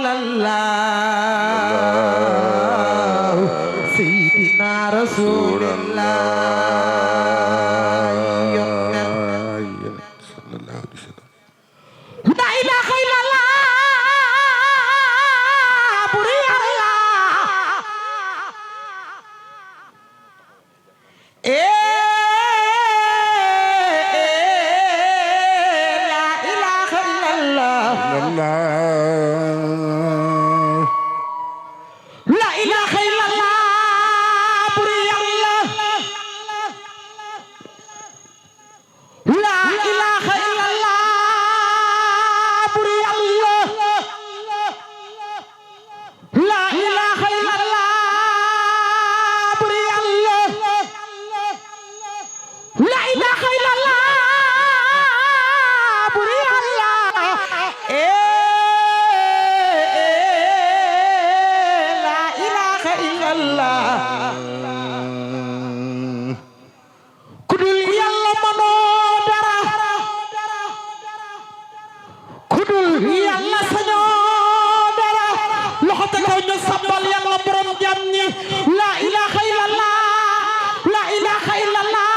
إلا الله سيدنا رسول الله صلى الله عليه وسلم لا إله إلا الله بري الله لا إله إلا الله لا إله إلا الله بري الله لا إله إلا الله بري الله لا إله إلا الله بري الله لا إله إلا الله بري الله لا إله إلا الله كدل يلا منو دارا كدل يلا سنو دارا لخوتك ñu sabbal yalla borom jam ñi la ilaha illallah la ilaha illallah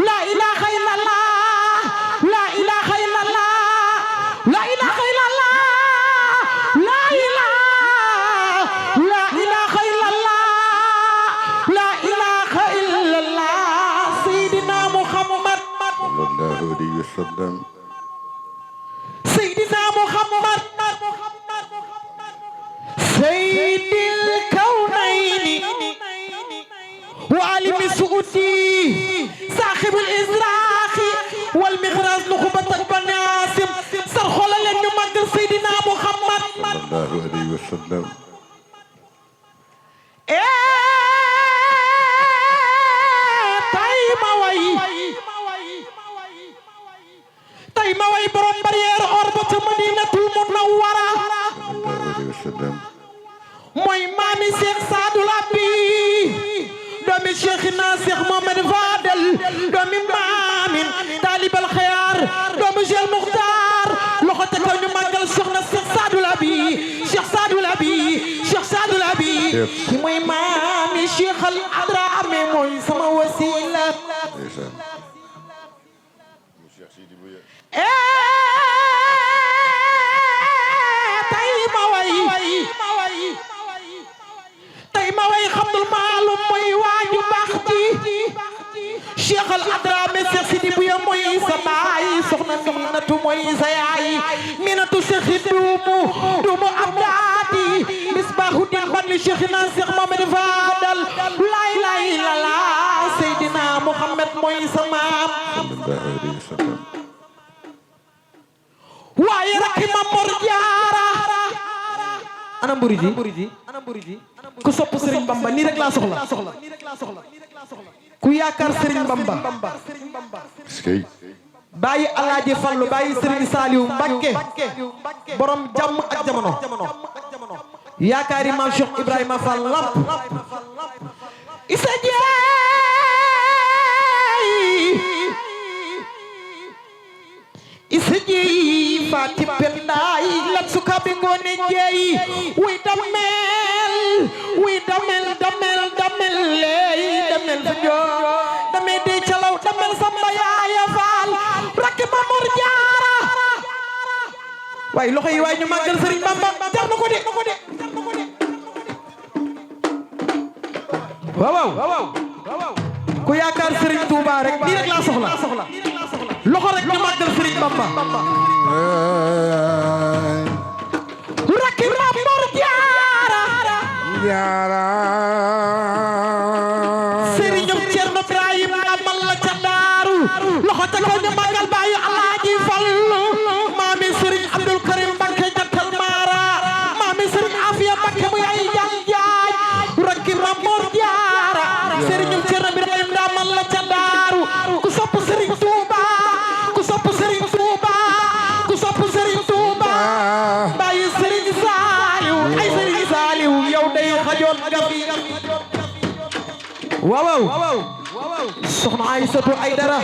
la ilaha illallah la ilaha illallah la ilaha illallah la ilaha illallah la ilaha illallah sayyidina muhammad sallallahu alaihi wasallam sayyidina muhammad سيد الكونين وعالم سؤدي صاحب الإزراق والمغراز نخبة البناسم سرخل لن يمد سيدنا محمد صلى الله عليه وسلم تاي ما واي بروم برير أربط مدينة المنورة صلى الله عليه وسلم mooy maami Cheikh Sadou Labi doomi Cheikhina Cheikh Mohamed Fadel doomi maamin Talibal Khayar doomi Cheikh Mukhtar loxo te kaw ñu màggal soxna Cheikh Sadou Labi Cheikh Sadou Labi Cheikh Sadou Labi ki mooy maami Cheikh Al Adrame mooy sama wasila tay ma way xamul maalum mooy waaju baax ji Cheikh Al Adrame Cheikh Sidi Bouya mooy sa baay soxna Minatu mooy sa yaay Minatu Cheikh duumu Abdaati Misbahuddin banni Cheikhina Cheikh Mohamed Fadal la ilaha illallah Seydina Muhammad mooy sa maam waaye rakki ma Mor Jaara ana mburi ji ku sopp Serigne Bamba nii rek laa soxla ku yaakaar Serigne Bamba bàyyi Alaaji Fallu bàyyi Serigne Saliou Mbacké borom jàmm ak jamono yaakaari maam Cheikh Ibrahima Fall Lamp isa jeey Fatim Pendaay lat suka bi ngoone jeey wuy damel leey damel fa joo damel dey calaw damel samba yaaya faal rakki ma Mor Jaara waay loxo yi waay ñu màggal Sëriñ Bamba jar na ko de waaw ku yaakaar Sëriñ Tuuba rek nii rek laa soxla loxo rek ñu màggal Sëriñ Bamba rakki ma Mor Jaara Sëriñum Cerno Ibrahim amal la ca Daaru loxo ca kaw ñu màggal baayu Alaaji Fallu maami Sëriñ Abdul Karim Mbakke jantal Mara maami Sëriñ Afiya Mbakke mu yaay jaay rakki ma Mor Jaara Sëriñum Cerno Ibrahim amal la ca Daaru ku sopp Sëriñ Tuuba ku sopp Sëriñ Tuuba baayu Sëriñ Saaliw ay Sëriñ Saaliw yow day xajoon nga fi waaw soxna Aysatu Aydara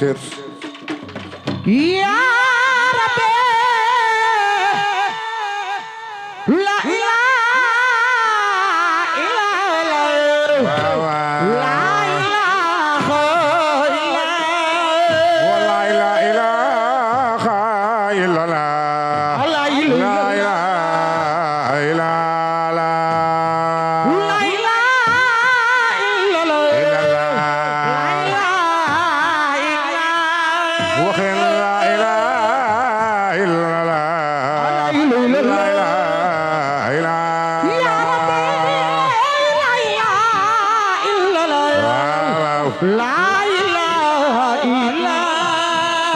خير ya rabbi la ilaha illallah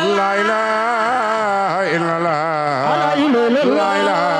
la ilaha illallah la ilaha illallah la ilaha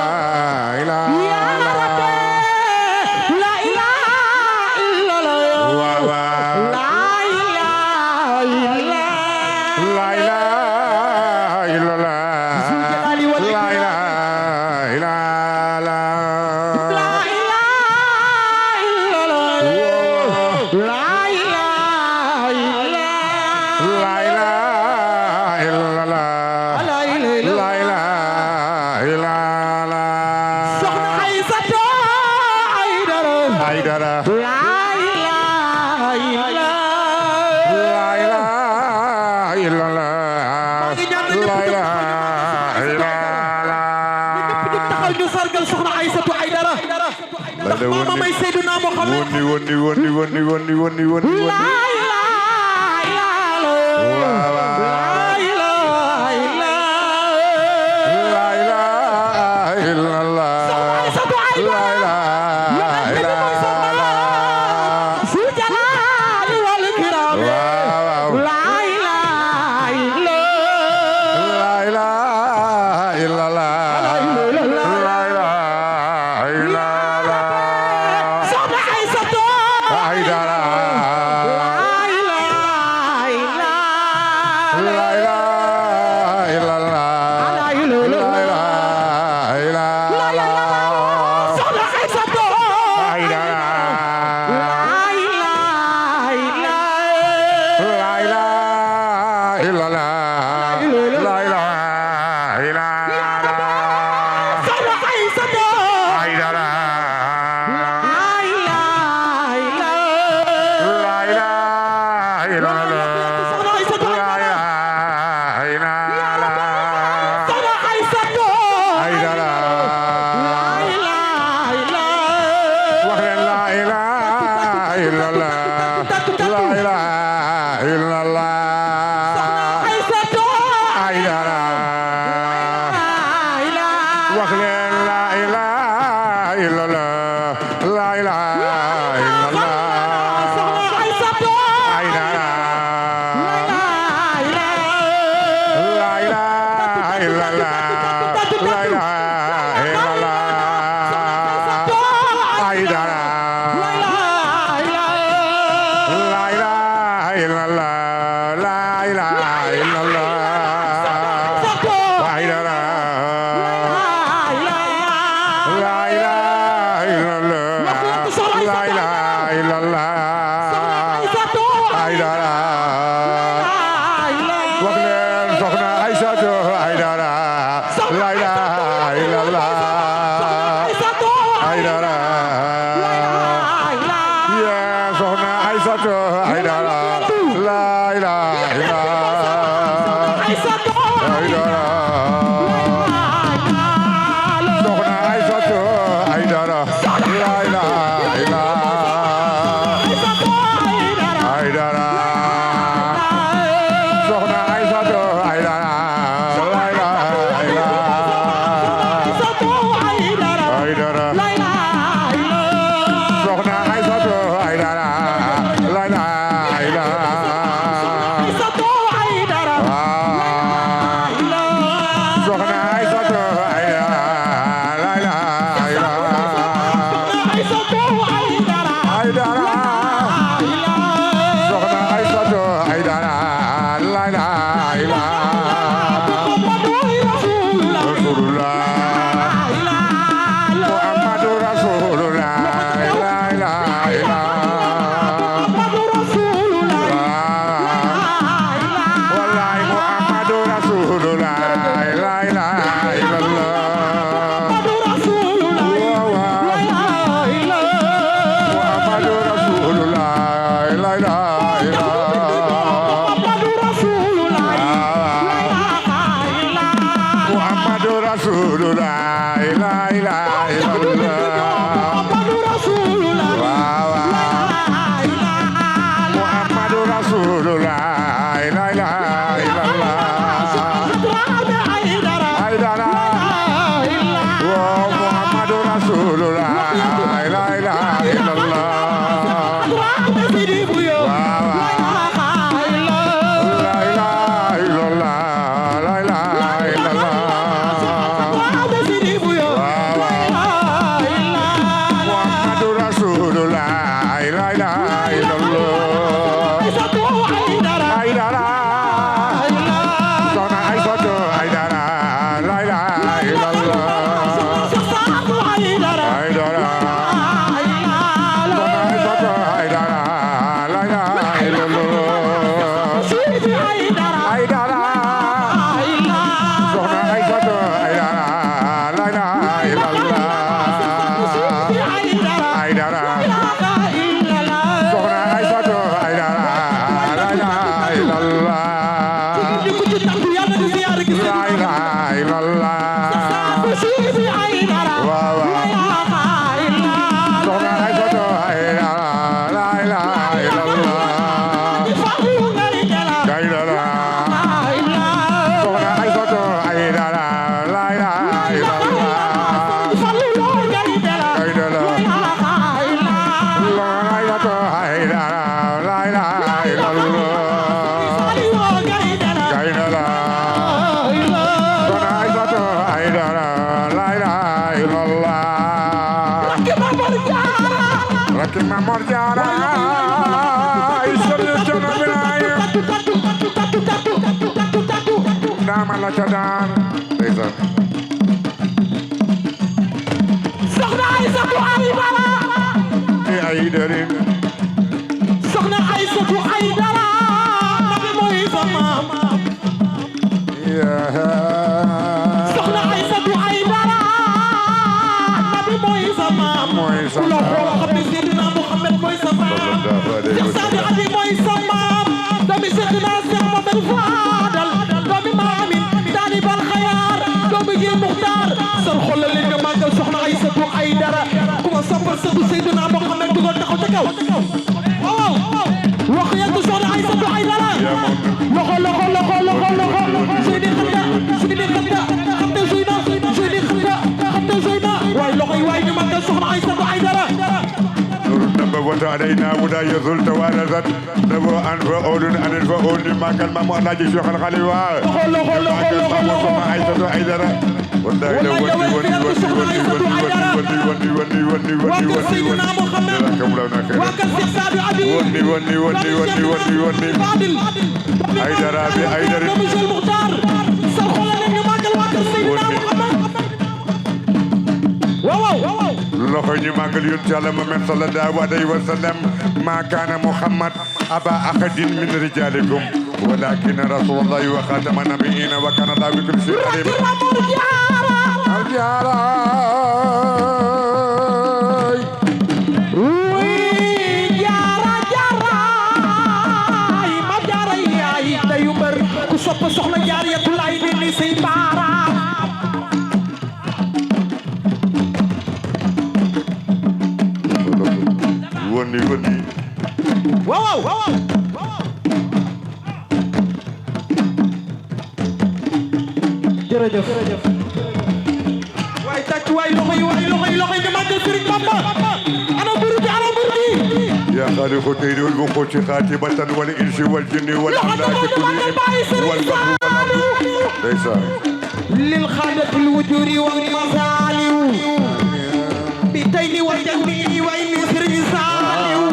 Mama may Seydina Muhammad woni Rasulullah la ilaha illallah Muhammadu Rasulullah Muhammadu Rasulullah la ilaha illallah Haydara Muhammadu Rasulullah la ilaha illallah Mamor Jaara ay sonu jono binay dama la ca daan ndeysaan soxna Aysatu Aydara ay darin soxna Aysatu Aydara nabi mooy sa maam soxna Aysatu Aydara nabi mooy sa maam ku la xool xam ne Seydina Muhammad mooy sa maam Cheikh Sadi Abi mooy sa maam doomi Seydina Cheikh Mohamed Fadal doomi Maamin Taalibal Xayaar doomi Gil Muxtaar sar xol leen nga màggal soxna Aysatu Aydara ku ma soppal sëtu Seydina Muhammad dugal taxaw ca kaw waaw wax yàgg soxna Aysatu Aydara loxo loxo loxo loxo loxo suy di xënda suy di xënda xënda suy na suy di xënda xënda suy na waay loxo yi waay ñu màggal soxna Aysatu Aydara wata adayna wuda yazul tawarazat nabo an fa odun anen fa odun magal mamu alaji Cheikh Al Khalifa loxo Aysatu Aydara wallahi la woni Aydara bi Aydara loxo ñu màggal yonent Yàlla Muhammad sallallahu alayhi wa sallam ma kana Muhammad aba ahadin min rijalikum walakin rasulullahi wa khataman nabiyyin wa kana Allahu bi kulli shay'in ku sopp soxna Jaaratullaay ni say baara woni waaw jërëjëf waay tàcc waay loxo yi nga màggal Sëriñ Bamba ana mbir bi يا خالق الدين والوقوت خاتمة والإنس والجن والأملاك كلهم والبحر والأرض ليس للخالق الوجود والمظالم بتين والجميع وإن سر سالم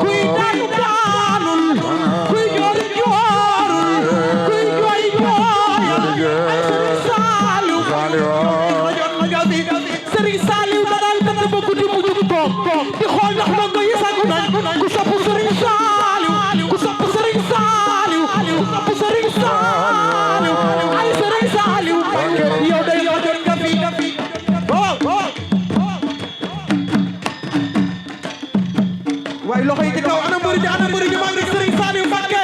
كوي دان كوي جور كوي جوي سالم سر سالم دال كتب كتب مجد توك di xool ndax ndongo yi sagu nañ ku sopp Sëriñ Saaliw ku sopp Sëriñ Saaliw ku sopp Sëriñ Saaliw ay Sëriñ Saaliw yow day yow jot nga fi waaye loxo yi ci kaw ana mbëri ji maa ngi Sëriñ Saaliw Mbàkke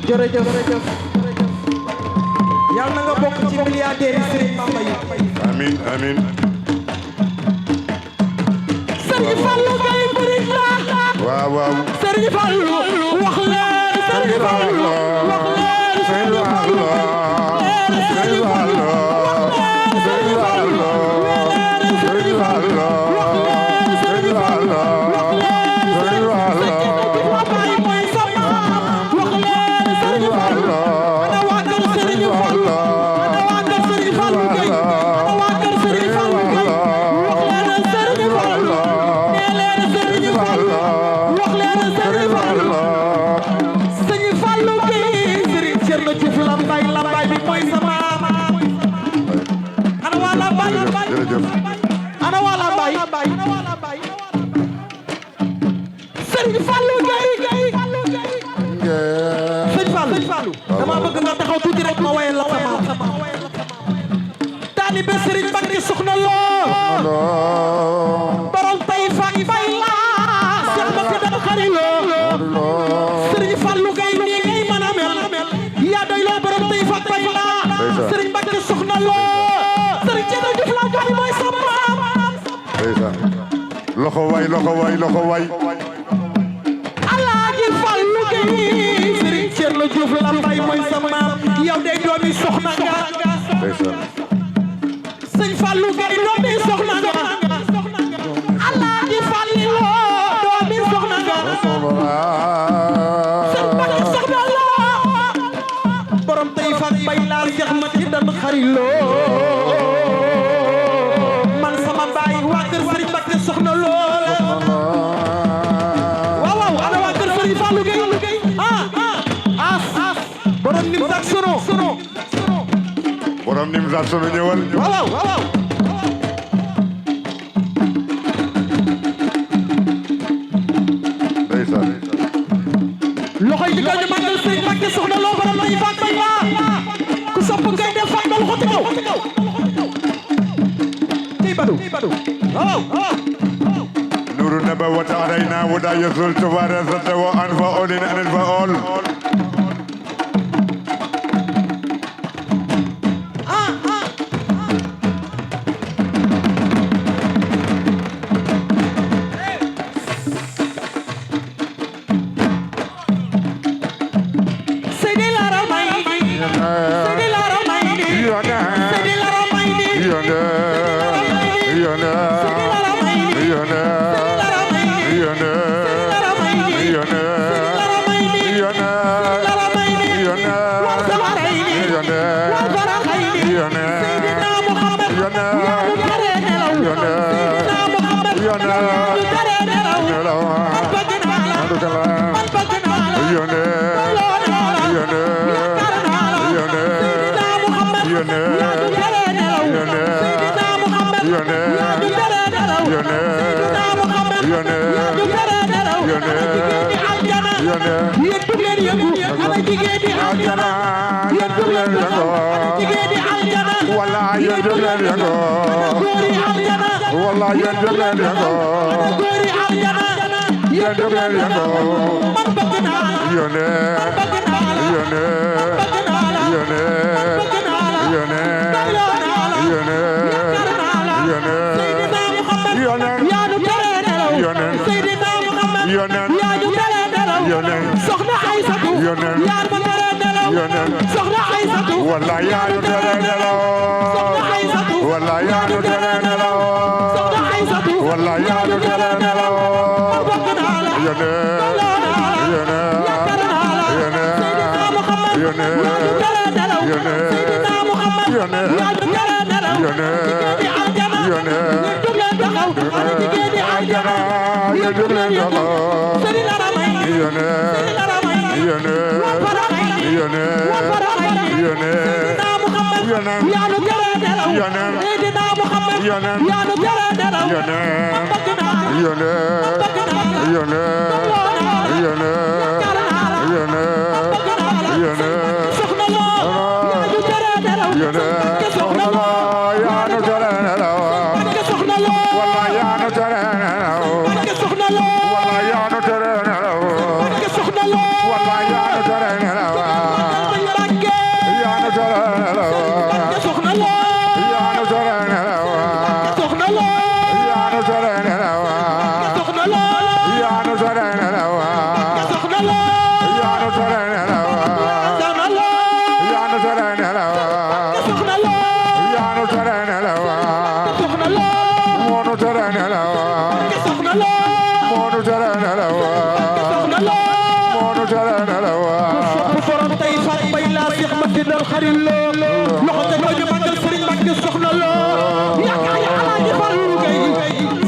jërëjëf yàlla na nga bokk ci milliardaire yi Serigne Bamba yi. Amin amin. Serigne Fallou Gaye murid la. waaw waaw. Serigne Fallou wax leen Serigne Fallou wax leen Serigne Fallou. Serigne Fallou Serigne Fallou Serigne Fallou Serigne Fallou Serigne Fallou bay mooy sama wax leen Serigne Fallou ana waa kër Serigne Fallou ana waa kër Serigne Fallou Gaye ana waa kër Serigne Fallou Gaye wax leen Serigne Fallou nee leen Serigne Fallou wax leen Serigne Fallou Serigne Fallou Gaye Serigne Thierno Diouf Lambaye bi mooy sama ana waa Lambaye jërëjëf. ana waa Lambaye Serigne Fallou Gaye Serigne Fallou dama bëgg nga taxaw tuuti rek ma wayal la sama taalibe Serigne Mbacké Soxna Lo borom tay fa bay la Cheikh Mbacké dama xari lo Serigne Fallou Gaye nii ngay mën a mel yaa doy loo borom tay fa bay la Serigne Mbacké Soxna Lo Serigne Thierno Diouf Lambaye mooy sama loxo way loxo way loxo way. Alaaji Fallou Gaye Serigne Thierno Diouf Lambaye mooy sama yow de doomi soxna nga Serigne Fallou Gaye doomi soxna nga Alaaji Fallou doomi soxna nga Serigne Mbacké Soxna Lo borom tey fa bay la Cheikh Mati dan xarilo man sama baay waa kër Serigne Mbacké Soxna Lo Fallou Gaye borom Nimzaat sono borom Nimzaat sono ñëwal. waaw ndeysaan. loxoy di kaw ñu màggal Serigne Mbacké Soxna Lo borom lay faat bay la ku sopp ngay def faat dal xoti kaw tey badu waaw نور النبوة علينا ودا يزول توارثة وأنفع لنا أن الفعول. Seydi Lara Mayni Seydi Lara Mayni Seydi Lara Mayni soxna Aysatu yaar ma tere nelaw soxna Aysatu walla yaa nu tere nelaw soxna Aysatu walla yaa nu tere nelaw soxna Aysatu walla yaa nu tere nelaw yone yone yone yone yone yone yone Soxna Lo nu tere nelaw soxna lo yaa nu tere nelaw soxna lo yaa nu tere nelaw soxna lo moo nu tere nelaw soxna lo moo nu tere nelaw soxna lo moo nu tere nelaw sopp borom tey far bay laa Seex Mbàkke dal xarit lo loxo te ko ñu magal Sëriñ Mbàkke soxna lo yaakaar ya Alaaji Fallu Gay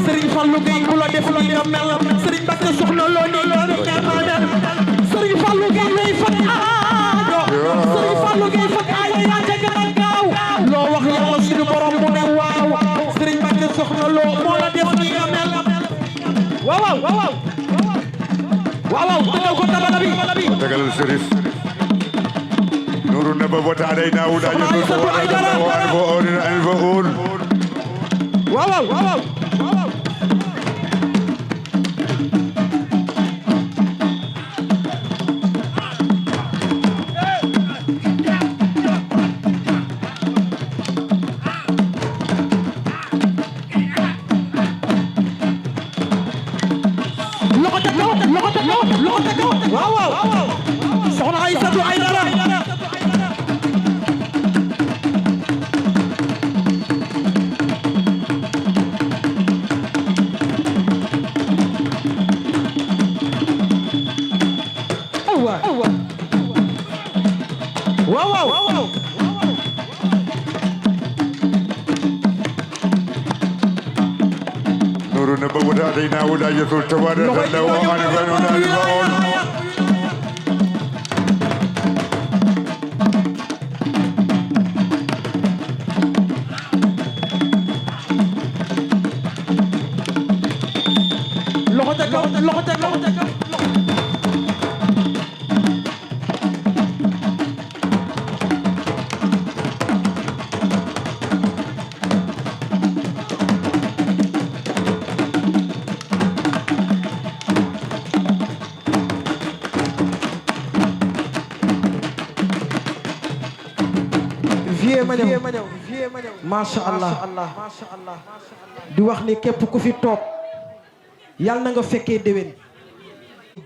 Sëriñ Fallu Gay ku la def li nga mel Sëriñ Mbàkke soxna lo ni nga mel Sëriñ Fallu Gay lay faj aajo Sëriñ Fallu Gay faj aajo yaa ca gën a gaaw loo wax yàlla suñu borom mu ne waaw Sëriñ Mbàkke soxna lo moo la def li nga mel waaw waaw waaw tegal ko tabala bi tegalal Serif nuru naba wata aday Daawuda yusufa wa adama wa anfa oolin anfa ool waaw waaw soxna Aysatu Aydara waaw nuru naba wata aday Daawuda yusufa wa adama wa anfa oolin anfa ool loxo ca kaw vie ma ñëw masha Allah di wax ni képp ku fi toog yàlla na nga fekkee déwén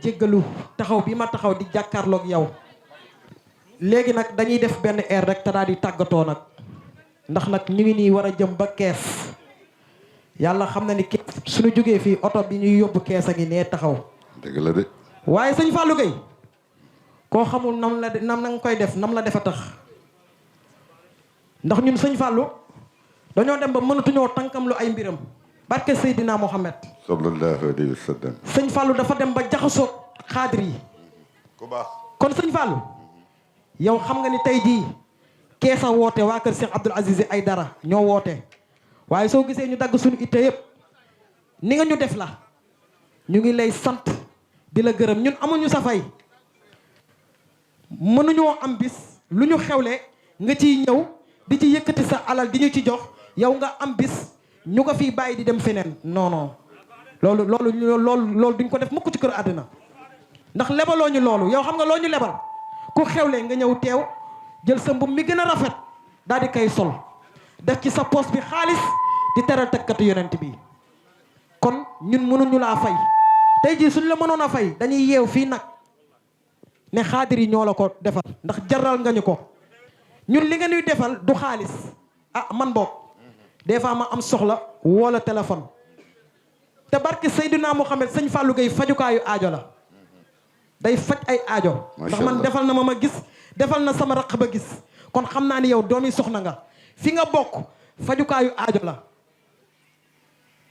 jéggalu taxaw bi ma taxaw di jàkkaarloog yow léegi nag dañuy def benn air rek te daal di tàggatoo nag ndax nag ñu ngi nii war a jëm ba kees yàlla xam na ni kees suñu jógee fii oto bi ñuy yóbbu kees a ngi nee taxaw dëgg la de waaye sëñ Fallou Gueye koo xamul nam na nga koy def nam la defa tax ndax ñun sëñ Fallou dañoo dem ba mënatuñoo tànkam lu ay mbiram barke Seydina Mohamed sallallahu alayhi wa sallam sëñ Fallou dafa dem ba jaxasoo xaadir yi ku baax kon sëñ Fallou yow xam nga ni tey jii keesa woote waa kër Cheikh Abdoul Aziz Aïdara ñoo woote waaye soo gisee ñu dagg suñu itte yëpp ni nga ñu def la ñu ngi lay sant di la gërëm ñun amuñu sa fay mënuñoo am bis lu ñu xewle nga ciy ñëw di ci yëkkati sa alal di ñu ci jox yow nga am bis ñu ko fii bàyyi di dem feneen non non loolu duñ ko def mukk ci kër àddina ndax lebaloo ñu loolu yow xam nga loo ñu lebal ku xewle nga ñëw teew jël sa mbubb mi gën a rafet daal di koy sol def ci sa poos bi xaalis di teral tëkkatu yonent bi kon ñun mënuñu laa fay tey jii suñ la mënoon a fay dañuy yeew fii nag ne xaadir yi ñoo la ko defal ndax jaral nga ñu ko ñun li nga ñuy defal du xaalis ah man boog des fois ma am soxla woo la téléphone te barke Seydina Mohamed sëñ Fallou Gueye fajukaayu aajo la day faj ay aajo ndax man defal na ma gis defal na sama raq ba gis kon xam naa ni yow doomi soxna nga fi nga bokk fajukaayu aajo la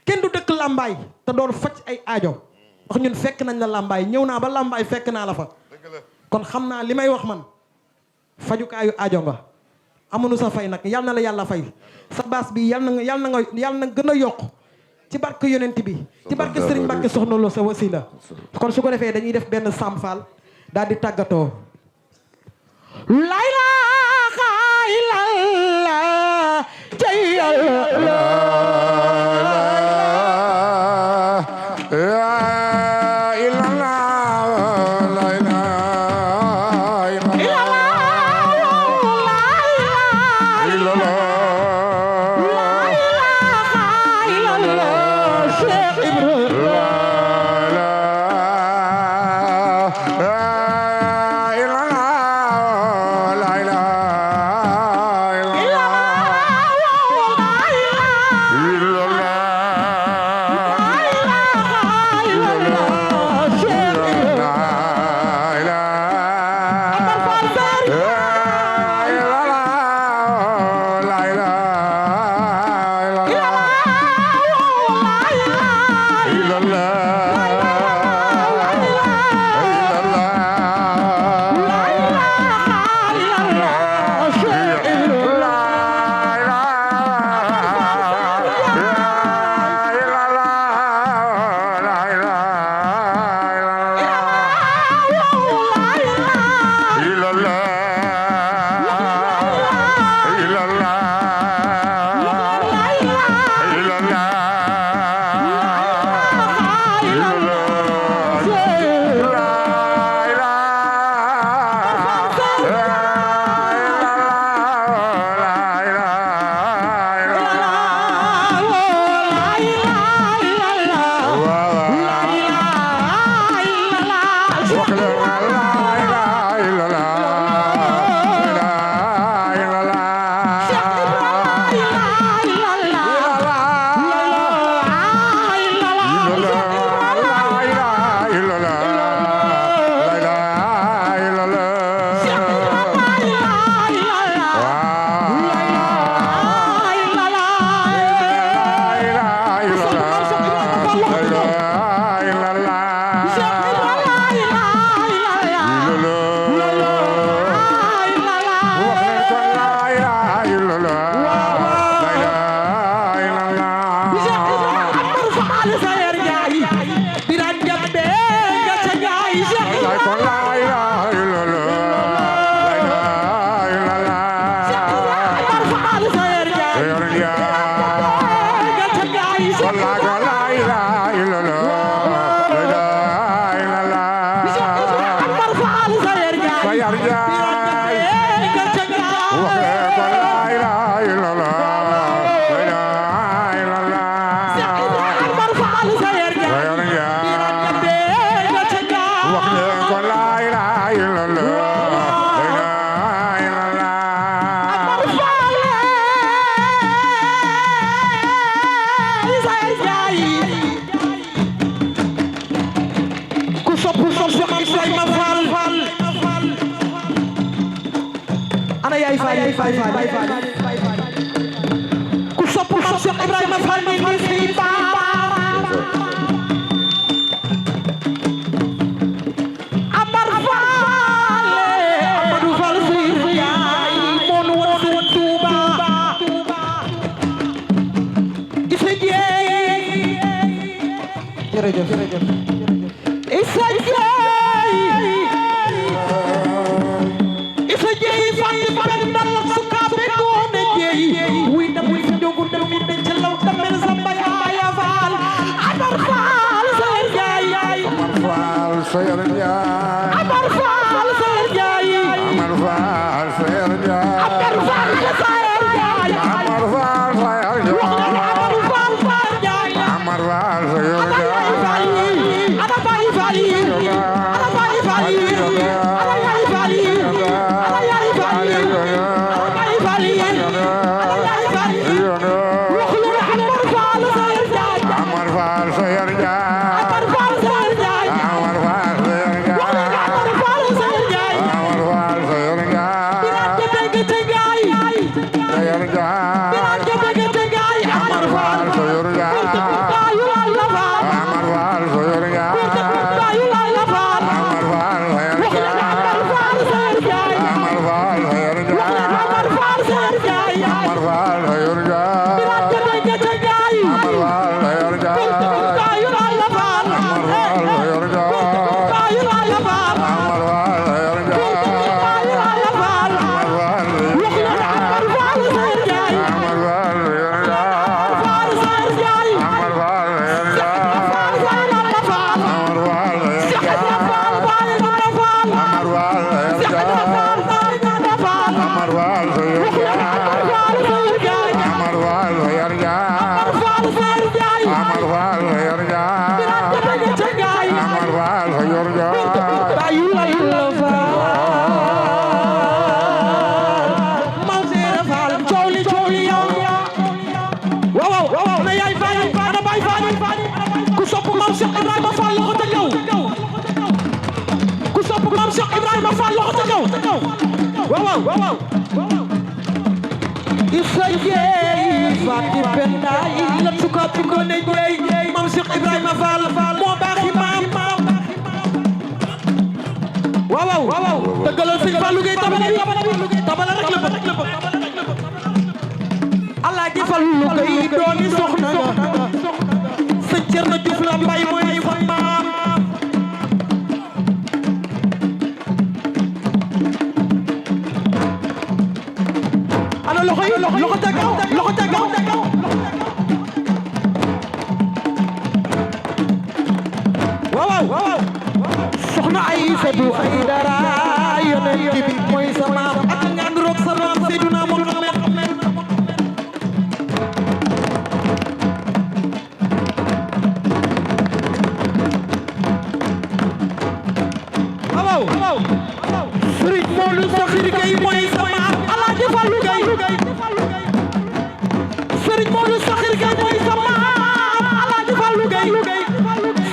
kenn du dëkk làmbaay te doon faj ay aajo ndax ñun fekk nañ la làmbaay ñëw naa ba làmbaay fekk naa la fa kon xam naa li may wax man fajukaayu aajo nga amuñu sa fay nag yal na la yàlla fay sa baas bi yal na gën a yokk ci barke yonent bi ci barke Serigne Mbacke soxna Lo sa wasila kon su ko defee dañuy def benn samfal daal di tàggatoo la ilaha illallah sayar jaay wax leen ko la ilaha illallah la ilaha illallah sayar jaay wax leen ko la ilaha illallah ku sopp Maam Cheikh Ibrahima Fall mi ngi fi Amar Fall Amadou Fall fi yaay mon won Touba Issa Dieye jërëjëf Issa Dieye fatti bagan dal sukaɓe gone jeeyi wuyda wuyda jogu der winde cellaw damel samba ya faal Amar Fall Sayer Ndiaye Amar Fall Sayer Ndiaye Amar Fall Sayer Ndiaye Amar Fall Sayer Ndiaye Amar Fall Sayer Ndiaye Amar Fall Sayer Ndiaye Amar Fall Sayer Ndiaye ana bayi fali ana bayi fali ana bayi fali Wow. Issa Dieye fatti penda la suka gone jeey Maam Cheikh Ibrahima Fall moo baaxi maam waaw dëggalal Sëñ Fallou Gueye tabala rek la bëgg Alaaji Fallou Gueye doomi soxna Sëñ Cerno Juuf la mbay mooy fa maam loxo tagaw waaw soxna Aysatu Aydara yonent bi mooy sa maam ak nga nduroog sa maam Seydina Muhammad waaw Sëriñ Modou Sakhir Gueye mooy sa maam Alaaji Fallou Gueye Sëriñ Modou Sakhir Gueye mooy sa maam Alaaji Fallou Gueye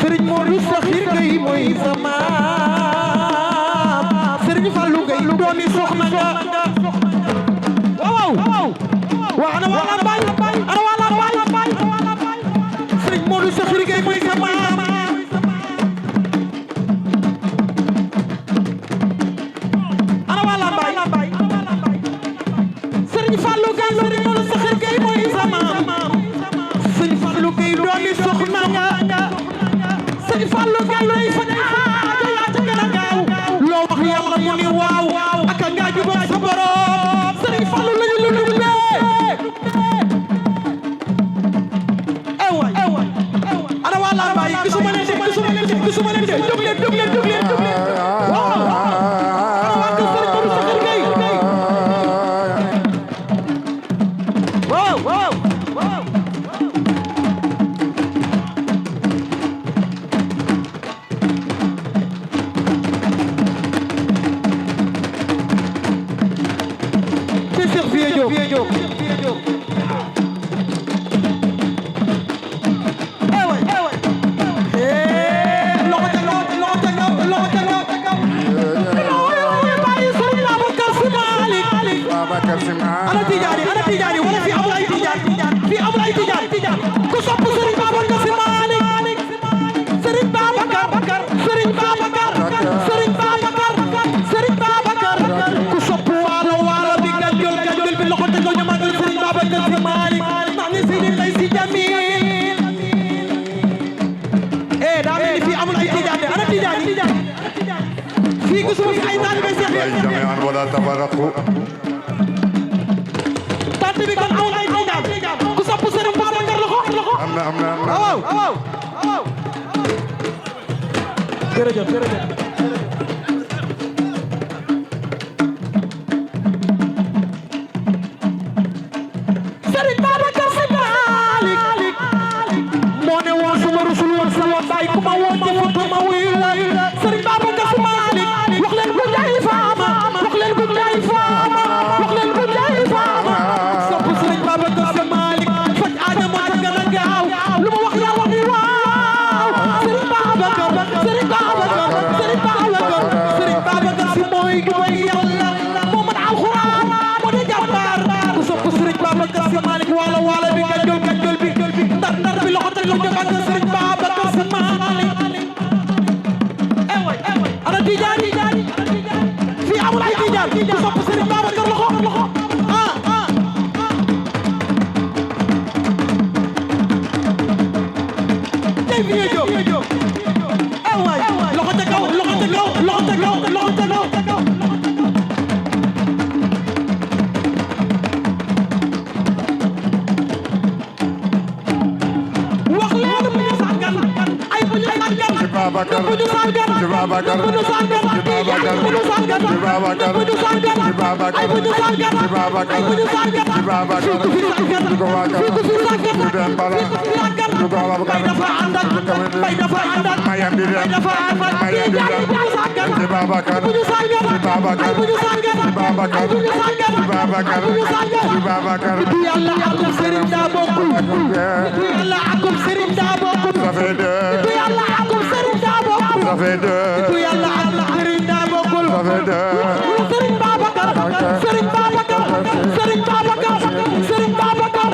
Sëriñ Modou Sakhir Gueye mooy sa maam Sëriñ Fallou Gueye doomi soxna nga waaw ana wala bay Sëriñ Modou Sakhir Gueye mooy sa maam ana wala bay Sëriñ Fallou Gueye Sëriñ Modou Sakhir Gueye mooy sa maam Sëriñ Fallou Gueye doomi soxna nga Sëriñ Fallou Gueye lay fa aajo yaa ca gën a gaaw loo wax yàlla mu ni waaw ak nga jubóog sa borom Sëriñ Fallou lañu lu ewa ana wala bay gisuma leen jóg leen waaw Cheikh Vieux Diop ana Tidiane wala fi amul ay Tidiane fi amul ay Tidiane ku sopp Serigne Babacar Sy Malick Serigne Babacar Serigne Babacar ku sopp waalo bi gànjol bi loxo te ñu magal Serigne Babacar Sy Malick ndax ni Seydi lay si jamil daa mel ni fi amul ay Tidiane ana Tidiane fii gisuma fi ay taalibe Cheikh جميعا ولا تفرقوا tante bi kon amul ay Tidiane ku sopp Serigne Babacar loxo amna waaw jërëjëf Serigne Babacar Sy Malick moo ne woon suma rusul woon sama baay ku ma woon ci foto ma wuyu la Serigne Babacar Sy Malick wax leen ku jaay faama sopp Serigne Babacar Sy Malick faj aada moo ca gën a gaaw lu ma wax yaa wax ni waaw Serigne Babacar Sy mooy jubay Yàlla moo mën alxuraan moo di jàmbaar ku sopp Serigne Babacar Sy Malick waalo bi gànjol bi ndar bi loxo teg loxo jëmaat Serigne Babacar Sy Malick ana Tidiane fii amul ay Tidiane ku sopp Serigne Babacar loxo tey Vieux Diop waay loxo te kaw wax leen bu ñu sàggan ay bu ñu sàggan Babacar bu ñu sàggan ci Babacar bu ñu sàggan ci Babacar bu ñu sàggan ci Babacar bu ñu sàggan ci Babacar ay bu ñu sàggan ci Babacar bu ñu sàggan ci Babacar ku fi sàggan ci ko Babacar ku fi sàggan ci dem bala ku fi sàggan ci ko Babacar bay dafa ànd ak bay dafa ànd ak mayam di dem bay dafa ànd ak mayam di dem ci Babacar bu ñu sàggan ci Babacar bu ñu sàggan ci Babacar bu ñu sàggan ci Babacar bu ñu sàggan ci Babacar du Yàlla akub Serigne daa bokkul du Yàlla akub Serigne daa bokkul ça fait deux du Yàlla akub Serigne daa bokkul ça fait deux du Yàlla akub Serigne daa bokkul ça fait deux Serigne Babacar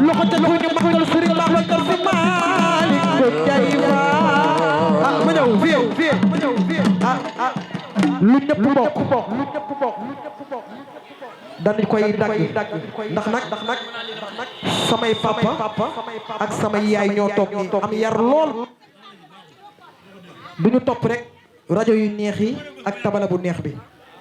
loxo te loxo ñu magal Serigne Babacar Sy Malick ko jay ma ñëw fii lu ñëpp bokk dañ koy dagg ndax nag samay papa ak samay yaay ñoo toog nii am yar lool du ñu topp rek rajo yu neex yi ak tabala bu neex bi